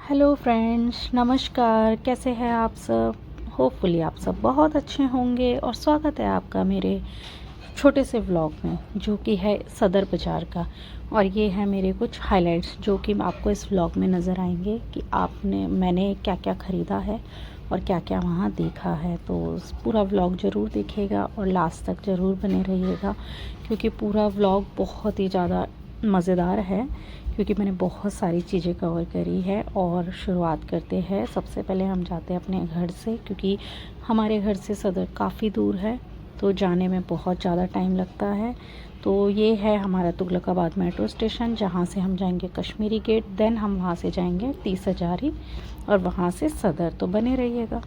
Hello friends, नमस्कार। कैसे हैं आप सब? होपफुली आप सब बहुत अच्छे होंगे और स्वागत है आपका मेरे छोटे से व्लॉग में, जो कि है सदर बाज़ार का। और ये है मेरे कुछ हाइलाइट्स जो कि आपको इस व्लॉग में नज़र आएंगे कि मैंने क्या क्या ख़रीदा है और क्या क्या वहाँ देखा है। तो पूरा व्लॉग ज़रूर देखिएगा और लास्ट तक ज़रूर बने रहिएगा, क्योंकि पूरा व्लॉग बहुत ही ज़्यादा मज़ेदार है, क्योंकि मैंने बहुत सारी चीज़ें कवर करी है। और शुरुआत करते हैं, सबसे पहले हम जाते हैं अपने घर से, क्योंकि हमारे घर से सदर काफ़ी दूर है, तो जाने में बहुत ज़्यादा टाइम लगता है। तो ये है हमारा तुगलकाबाद मेट्रो स्टेशन, जहाँ से हम जाएंगे कश्मीरी गेट, देन हम वहाँ से जाएंगे 30 हज़ारी और वहाँ से सदर। तो बने रहिएगा।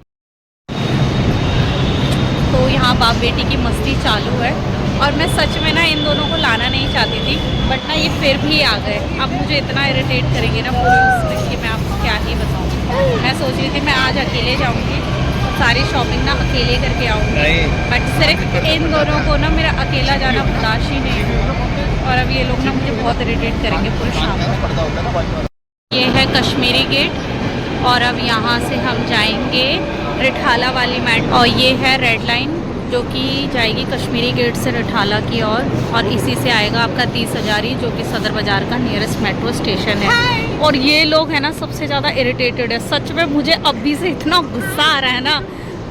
तो यहाँ बाप बेटी की मस्ती चालू है और मैं सच में ना इन दोनों को लाना नहीं चाहती थी, बट ना ये फिर भी आ गए। अब मुझे इतना इरिटेट करेंगे ना पूरे उसमें कि मैं आपको क्या ही बताऊँ। मैं सोच रही थी मैं आज अकेले जाऊँगी, सारी शॉपिंग ना अकेले करके आऊँगी, बट सिर्फ इन दोनों को ना मेरा अकेला जाना बर्दाश्त ही नहीं है। और अब ये लोग ना मुझे बहुत इरिटेट करेंगे पूरे शाम को। ये है कश्मीरी गेट और अब यहाँ से हम जाएंगे रिठाला वाली मेट्रो, और ये है रेड लाइन जो कि जाएगी कश्मीरी गेट से रिठाला की ओर, और इसी से आएगा आपका 30 हज़ारी, जो कि सदर बाज़ार का नियरेस्ट मेट्रो स्टेशन है। और ये लोग हैं ना सबसे ज़्यादा इरिटेटेड है। सच में मुझे अभी से इतना गुस्सा आ रहा है ना,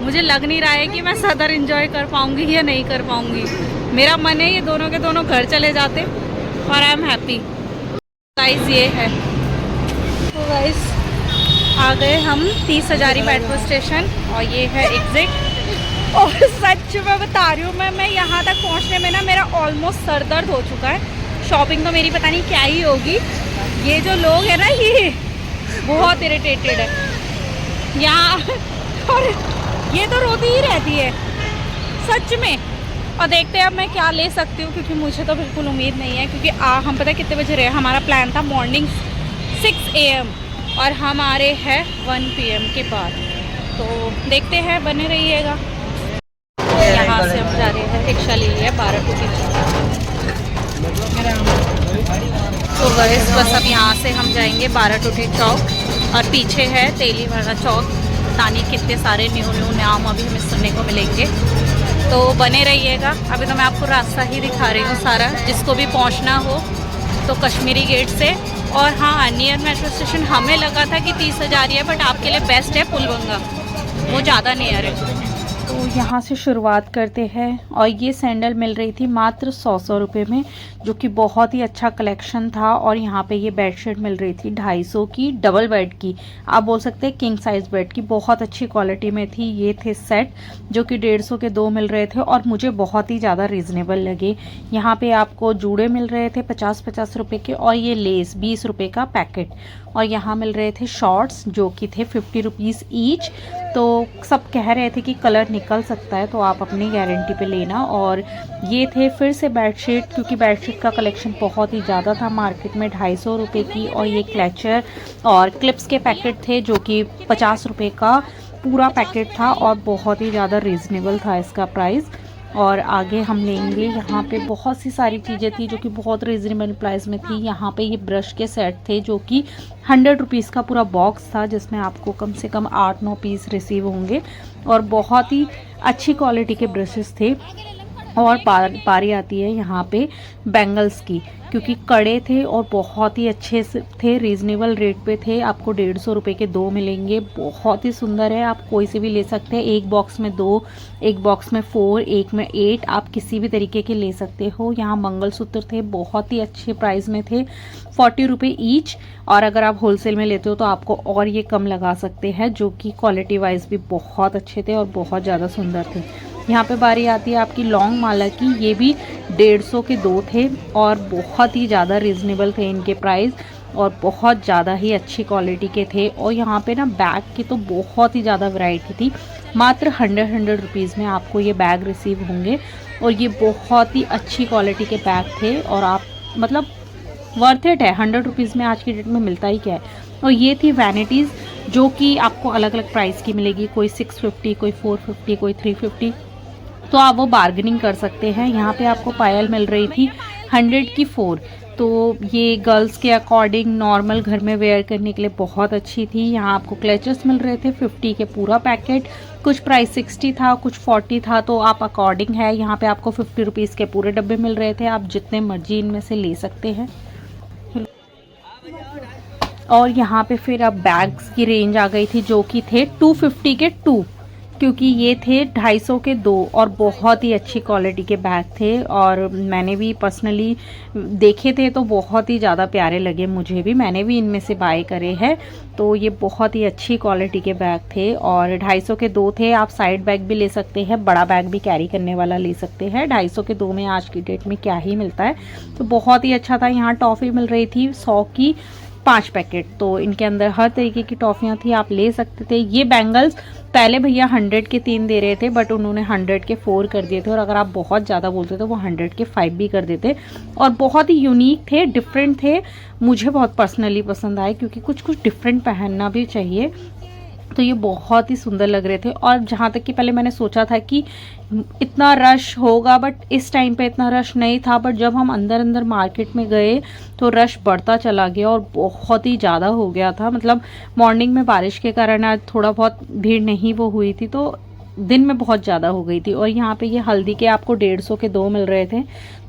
मुझे लग नहीं रहा है कि मैं सदर एंजॉय कर पाऊँगी या नहीं कर पाऊँगी। मेरा मन है ये दोनों के दोनों घर चले जाते और आई एम हैप्पी। गाइस ये है, तो गाइस आ गए हम 30 हज़ारी मेट्रो स्टेशन और ये है एग्जिट। और सच में बता रही हूँ मैं यहाँ तक पहुँचने में ना मेरा ऑलमोस्ट सर दर्द हो चुका है। शॉपिंग तो मेरी पता नहीं क्या ही होगी। ये जो लोग हैं ना ये बहुत इरिटेटेड है यहाँ, और ये तो रोती ही रहती है सच में। और देखते हैं अब मैं क्या ले सकती हूँ, क्योंकि मुझे तो बिल्कुल उम्मीद नहीं है, क्योंकि हम पता है कितने बजे रहे। हमारा प्लान था मॉर्निंग 6 AM और हम आ रहे हैं 1 PM के बाद। तो देखते हैं, बने रहिएगा। यहाँ से हम जा रहे हैं, रिक्शा ले लिया 12 टू 30। तो गाइस बस अब यहाँ से हम जाएंगे 12 टूटी चौक और पीछे है तेली वाला चौक। तानी कितने सारे न्यू नाम अभी हमें सुनने को मिलेंगे, तो बने रहिएगा। अभी तो मैं आपको रास्ता ही दिखा रही हूँ सारा, जिसको भी पहुँचना हो तो कश्मीरी गेट से। और हाँ, नियर मेट्रो स्टेशन हमें लगा था कि 30 हज़ारी है, बट आपके लिए बेस्ट है पुलबंगा, वो ज़्यादा नियर है। तो यहाँ से शुरुआत करते हैं, और ये सैंडल मिल रही थी मात्र 100 रुपये में, जो कि बहुत ही अच्छा कलेक्शन था। और यहाँ पे ये बेडशीट मिल रही थी 250 की, डबल बेड की, आप बोल सकते हैं किंग साइज बेड की, बहुत अच्छी क्वालिटी में थी। ये थे सेट जो कि 150 के 2 मिल रहे थे और मुझे बहुत ही ज़्यादा रीज़नेबल लगे। यहाँ पे आपको जूड़े मिल रहे थे 50-50 रुपये के, और ये लेस 20 रुपये का पैकेट। और यहाँ मिल रहे थे शॉर्ट्स जो कि थे 50 रुपीज़ ईच। तो सब कह रहे थे कि कलर निकल सकता है, तो आप अपनी गारंटी पे लेना। और ये थे फिर से बेडशीट, क्योंकि बेडशीट का कलेक्शन बहुत ही ज़्यादा था मार्केट में, 250 रुपये की। और ये क्लचर और क्लिप्स के पैकेट थे जो कि 50 रुपये का पूरा पैकेट था, और बहुत ही ज़्यादा रीज़नेबल था इसका प्राइस। और आगे हम लेंगे, यहाँ पे बहुत सी सारी चीज़ें थी जो कि बहुत रीज़नेबल प्राइस में थी। यहाँ पे ये ब्रश के सेट थे जो कि 100 रुपीज़ का पूरा बॉक्स था, जिसमें आपको कम से कम 8-9 पीस रिसीव होंगे, और बहुत ही अच्छी क्वालिटी के ब्रशेस थे। और पारी आती है यहाँ पे बैंगल्स की, क्योंकि कड़े थे और बहुत ही अच्छे से थे, रीज़नेबल रेट पे थे। आपको 150 रुपये के 2 मिलेंगे, बहुत ही सुंदर है। आप कोई से भी ले सकते हैं, एक बॉक्स में 2, एक बॉक्स में 4, एक में 8, आप किसी भी तरीके के ले सकते हो। यहाँ मंगलसूत्र थे, बहुत ही अच्छे प्राइस में थे, 40 रुपये ईच। और अगर आप होलसेल में लेते हो तो आपको और ये कम लगा सकते हैं, जो कि क्वालिटी वाइज भी बहुत अच्छे थे और बहुत ज़्यादा सुंदर थे। यहाँ पे बारी आती है आपकी लॉन्ग माला की, ये भी 150 के 2 थे और बहुत ही ज़्यादा रीज़नेबल थे इनके प्राइस, और बहुत ज़्यादा ही अच्छी क्वालिटी के थे। और यहाँ पे ना बैग की तो बहुत ही ज़्यादा वैरायटी थी, मात्र 100 रुपीज़ में आपको ये बैग रिसीव होंगे। और ये बहुत ही अच्छी क्वालिटी के बैग थे, और आप मतलब वर्थ इट है। 100 रुपीज़ में आज की डेट में मिलता ही क्या है। और ये थी वैनिटीज़ जो कि आपको अलग अलग प्राइस की मिलेगी, कोई 650, कोई 450, कोई 350, तो आप वो बार्गेनिंग कर सकते हैं। यहाँ पे आपको पायल मिल रही थी 100 की 4, तो ये गर्ल्स के अकॉर्डिंग नॉर्मल घर में वेयर करने के लिए बहुत अच्छी थी। यहाँ आपको क्लचेस मिल रहे थे 50 के पूरा पैकेट, कुछ प्राइस 60 था, कुछ 40 था, तो आप अकॉर्डिंग है। यहाँ पे आपको 50 रुपीज़ के पूरे डब्बे मिल रहे थे, आप जितने मर्जी इनमें से ले सकते हैं। और यहाँ पे फिर अब बैग्स की रेंज आ गई थी जो कि थे 250 के 2, क्योंकि ये थे 250 के 2 और बहुत ही अच्छी क्वालिटी के बैग थे। और मैंने भी पर्सनली देखे थे तो बहुत ही ज़्यादा प्यारे लगे मुझे भी, मैंने भी इनमें से बाय करे हैं। तो ये बहुत ही अच्छी क्वालिटी के बैग थे और 250 के 2 थे। आप साइड बैग भी ले सकते हैं, बड़ा बैग भी कैरी करने वाला ले सकते हैं। 250 के 2 में आज की डेट में क्या ही मिलता है, तो बहुत ही अच्छा था। यहाँ टॉफ़ी मिल रही थी 100 की 5 पैकेट, तो इनके अंदर हर तरीके की टॉफ़ियाँ थी, आप ले सकते थे। ये बैंगल्स पहले भैया 100 के 3 दे रहे थे, बट उन्होंने 100 के 4 कर दिए थे, और अगर आप बहुत ज़्यादा बोलते तो वो 100 के 5 भी कर देते। और बहुत ही यूनिक थे, डिफरेंट थे, मुझे बहुत पर्सनली पसंद आए, क्योंकि कुछ कुछ डिफरेंट पहनना भी चाहिए। तो ये बहुत ही सुंदर लग रहे थे। और जहाँ तक कि पहले मैंने सोचा था कि इतना रश होगा, बट इस टाइम पे इतना रश नहीं था, बट जब हम अंदर अंदर मार्केट में गए तो रश बढ़ता चला गया और बहुत ही ज़्यादा हो गया था। मतलब मॉर्निंग में बारिश के कारण आज थोड़ा बहुत भीड़ नहीं वो हुई थी, तो दिन में बहुत ज़्यादा हो गई थी। और यहाँ पे ये हल्दी के आपको 150 के 2 मिल रहे थे,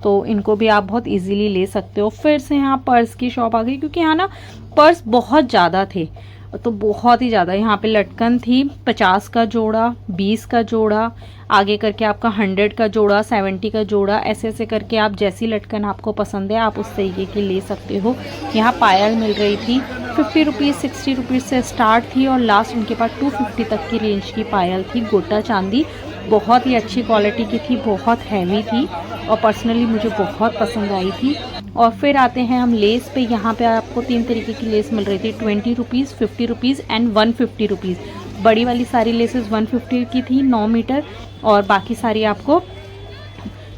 तो इनको भी आप बहुत इजीली ले सकते हो। फिर से यहाँ पर्स की शॉप आ गई, क्योंकि यहाँ ना पर्स बहुत ज़्यादा थे, तो बहुत ही ज़्यादा। यहाँ पे लटकन थी 50 का जोड़ा, 20 का जोड़ा, आगे करके आपका 100 का जोड़ा, 70 का जोड़ा, ऐसे ऐसे करके आप जैसी लटकन आपको पसंद है आप उस तरीके की ले सकते हो। यहाँ पायल मिल रही थी 50 रुपीज़ 60 रुपीज़ से स्टार्ट थी, और लास्ट उनके पास 250 तक की रेंज की पायल थी। गोटा चांदी बहुत ही अच्छी क्वालिटी की थी, बहुत हैवी थी, और पर्सनली मुझे बहुत पसंद आई थी। और फिर आते हैं हम लेस पे। यहाँ पे आपको 3 तरीके की लेस मिल रही थी, 20 रुपीज़, 50 रुपीज़ एंड 150 रुपीज़। बड़ी वाली सारी लेसेस 150 की थी, 9 मीटर, और बाकी सारी आपको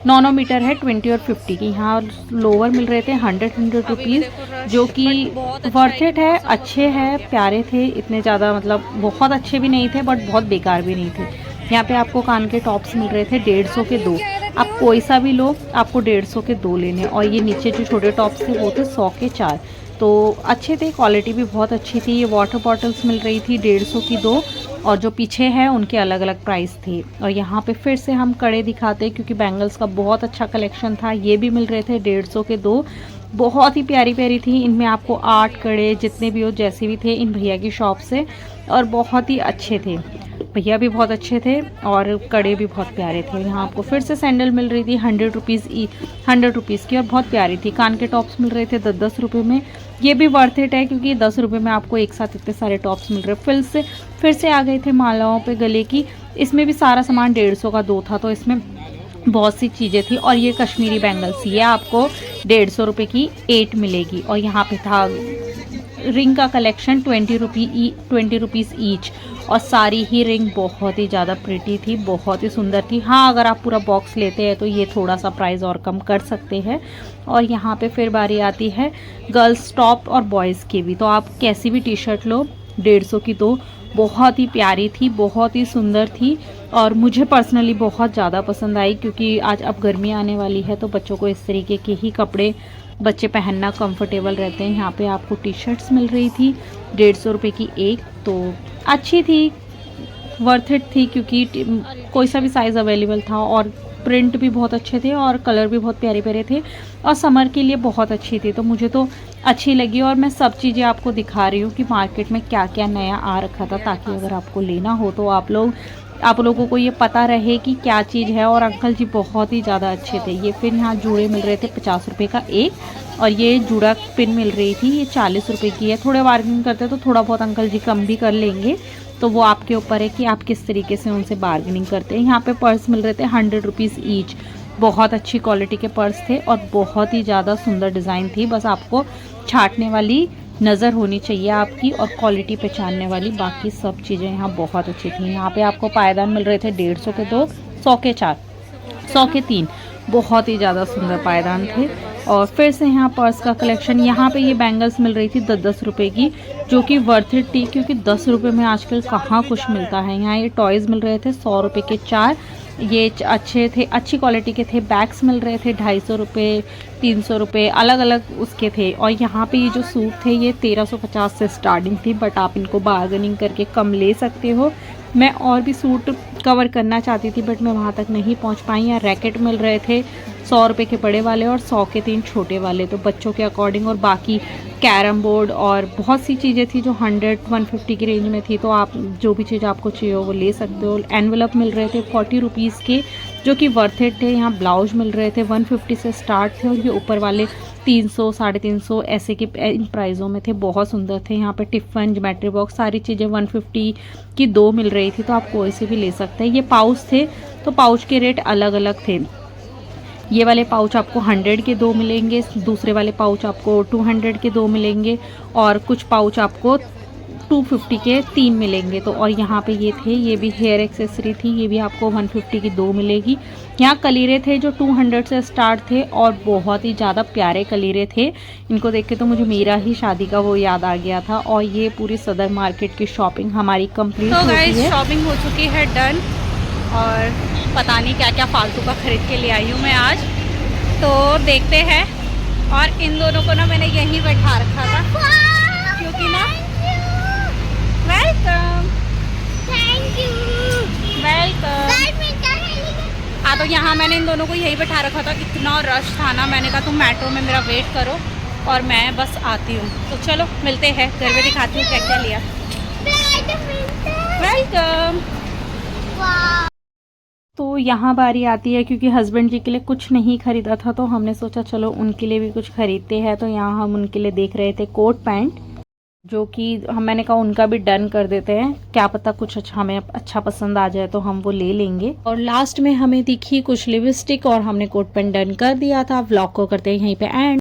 9 मीटर है 20 और 50 की। यहाँ लोअर मिल रहे थे 100 रुपीज़, जो कि वर्थ इट है, अच्छे हैं, प्यारे थे, इतने ज़्यादा मतलब बहुत अच्छे भी नहीं थे बट बहुत बेकार भी नहीं थे। यहाँ पे आपको कान के टॉप्स मिल रहे थे 150 के 2, आप कोई सा भी लो, आपको 150 के 2 लेने। और ये नीचे जो छोटे टॉप्स थे वो थे 100 के 4, तो अच्छे थे, क्वालिटी भी बहुत अच्छी थी। ये वाटर बॉटल्स मिल रही थी 150 की 2, और जो पीछे है उनके अलग अलग प्राइस थे। और यहाँ पे फिर से हम कड़े दिखाते, क्योंकि बैंगल्स का बहुत अच्छा कलेक्शन था। ये भी मिल रहे थे 150 के 2, बहुत ही प्यारी प्यारी थी। इनमें आपको 8 कड़े जितने भी हो जैसे भी थे इन भैया की शॉप से, और बहुत ही अच्छे थे, भैया भी बहुत अच्छे थे और कड़े भी बहुत प्यारे थे। यहाँ आपको फिर से सैंडल मिल रही थी 100 रुपीज़ की, और बहुत प्यारी थी। कान के टॉप्स मिल रहे थे 10-10 रुपये में, ये भी वर्थ इट है, क्योंकि 10 रुपये में आपको एक साथ इतने सारे टॉप्स मिल रहे। फिर से आ गए थे मालाओं पे गले की, इसमें भी सारा सामान 150 का 2 था, तो इसमें बहुत सी चीज़ें थी। और ये कश्मीरी बैंगल्स, ये आपको 150 रुपये की 8 मिलेगी। और यहाँ पे था रिंग का कलेक्शन 20 रुपीज़ ईच, और सारी ही रिंग बहुत ही ज़्यादा प्रिटी थी, बहुत ही सुंदर थी। हाँ, अगर आप पूरा बॉक्स लेते हैं तो ये थोड़ा सा प्राइस और कम कर सकते हैं। और यहाँ पे फिर बारी आती है गर्ल्स टॉप और बॉयज़ की भी, तो आप कैसी भी टी शर्ट लो 150 की 2, बहुत ही प्यारी थी, बहुत ही सुंदर थी, और मुझे पर्सनली बहुत ज़्यादा पसंद आई, क्योंकि आज अब गर्मी आने वाली है तो बच्चों को इस तरीके के ही कपड़े बच्चे पहनना कंफर्टेबल रहते हैं। यहाँ पे आपको टी शर्ट्स मिल रही थी 150 रुपये की 1, तो अच्छी थी, वर्थ इट थी, क्योंकि कोई सा भी साइज़ अवेलेबल था, और प्रिंट भी बहुत अच्छे थे, और कलर भी बहुत प्यारे प्यारे थे, और समर के लिए बहुत अच्छी थी, तो मुझे तो अच्छी लगी। और मैं सब चीज़ें आपको दिखा रही हूँ कि मार्केट में क्या क्या नया आ रखा था, ताकि अगर आपको लेना हो तो आप लोगों को ये पता रहे कि क्या चीज़ है। और अंकल जी बहुत ही ज़्यादा अच्छे थे। ये फिर यहाँ जूड़े मिल रहे थे 50 रुपये का 1, और ये जूड़ा पिन मिल रही थी, ये 40 रुपये की है। थोड़े बार्गेनिंग करते तो थोड़ा बहुत अंकल जी कम भी कर लेंगे, तो वो आपके ऊपर है कि आप किस तरीके से उनसे बार्गेनिंग करते हैं। यहाँ पे पर्स मिल रहे थे 100 रुपीज़ ईच, बहुत अच्छी क्वालिटी के पर्स थे, और बहुत ही ज़्यादा सुंदर डिज़ाइन थी। बस आपको छाटने वाली नज़र होनी चाहिए आपकी, और क्वालिटी पहचानने वाली, बाकी सब चीज़ें यहाँ बहुत अच्छी थी। यहाँ पे आपको पायदान मिल रहे थे 150 के 2, 100 के 4, 100 के 3, बहुत ही ज़्यादा सुंदर पायदान थे। और फिर से यहाँ पर्स का कलेक्शन, यहाँ पे ये बैंगल्स मिल रही थी 10-10 रुपये की, जो कि वर्थ इट थी, क्योंकि 10 रुपये में आजकल कहाँ कुछ मिलता है। यहाँ ये टॉयज़ मिल रहे थे 100 रुपये के 4, ये अच्छे थे, अच्छी क्वालिटी के थे। बैग्स मिल रहे थे 250 रुपये, 300 रुपये, अलग अलग उसके थे। और यहाँ पे ये जो सूट थे ये 1350 से स्टार्टिंग थी, बट आप इनको बार्गेनिंग करके कम ले सकते हो। मैं और भी सूट कवर करना चाहती थी बट मैं वहाँ तक नहीं पहुँच पाई। यहाँ रैकेट मिल रहे थे 100 रुपये के बड़े वाले और 100 के 3 छोटे वाले, तो बच्चों के अकॉर्डिंग। और बाकी कैरम बोर्ड और बहुत सी चीज़ें थी जो 100-150 की रेंज में थी, तो आप जो भी चीज़ आपको चाहिए वो ले सकते हो। एनवेलप मिल रहे थे 40 रुपीज़ के जो कि वर्थ इट थे। यहाँ ब्लाउज मिल रहे थे 150 से स्टार्ट थे और ये ऊपर वाले 300, 350 ऐसे के इन प्राइज़ों में थे। बहुत सुंदर थे। यहाँ पे टिफ़न, ज्योमेट्री बॉक्स, सारी चीज़ें 150 की 2 मिल रही थी, तो आप कोई से भी ले सकते हैं। ये पाउच थे तो पाउच के रेट अलग अलग थे। ये वाले पाउच आपको 100 के 2 मिलेंगे, दूसरे वाले पाउच आपको 200 के 2 मिलेंगे और कुछ पाउच आपको 250 के 3 मिलेंगे। तो और यहाँ पे ये थे, ये भी हेयर एक्सेसरी थी, ये भी आपको 150 की 2 मिलेगी। यहाँ कलीरे थे जो 200 से स्टार्ट थे और बहुत ही ज़्यादा प्यारे कलीरे थे। इनको देख के तो मुझे मेरा ही शादी का वो याद आ गया था। और ये पूरी सदर मार्केट की शॉपिंग हमारी कंप्लीट हो गई है। शॉपिंग हो चुकी है डन, और पता नहीं क्या क्या फालतू का खरीद के ले आई हूँ मैं आज, तो देखते हैं। और इन दोनों को ना मैंने यहीं बैठा रखा था क्योंकि ना वेलकम हाँ, तो यहाँ मैंने इन दोनों को यहीं बैठा रखा था। इतना रश था ना, मैंने कहा तुम मेट्रो में मेरा वेट करो और मैं बस आती हूँ। तो चलो मिलते हैं, घर में दिखाती हूँ क्या क्या लिया। वेलकम। तो यहाँ बारी आती है क्योंकि हस्बैंड जी के लिए कुछ नहीं खरीदा था, तो हमने सोचा चलो उनके लिए भी कुछ खरीदते हैं। तो यहाँ हम उनके लिए देख रहे थे कोट पैंट, जो कि मैंने कहा उनका भी डन कर देते हैं, क्या पता कुछ अच्छा हमें अच्छा पसंद आ जाए तो हम वो ले लेंगे। और लास्ट में हमें दिखी कुछ लिपस्टिक और हमने कोट पैंट डन कर दिया था। व्लॉग को करते हैं यहीं पे एंड।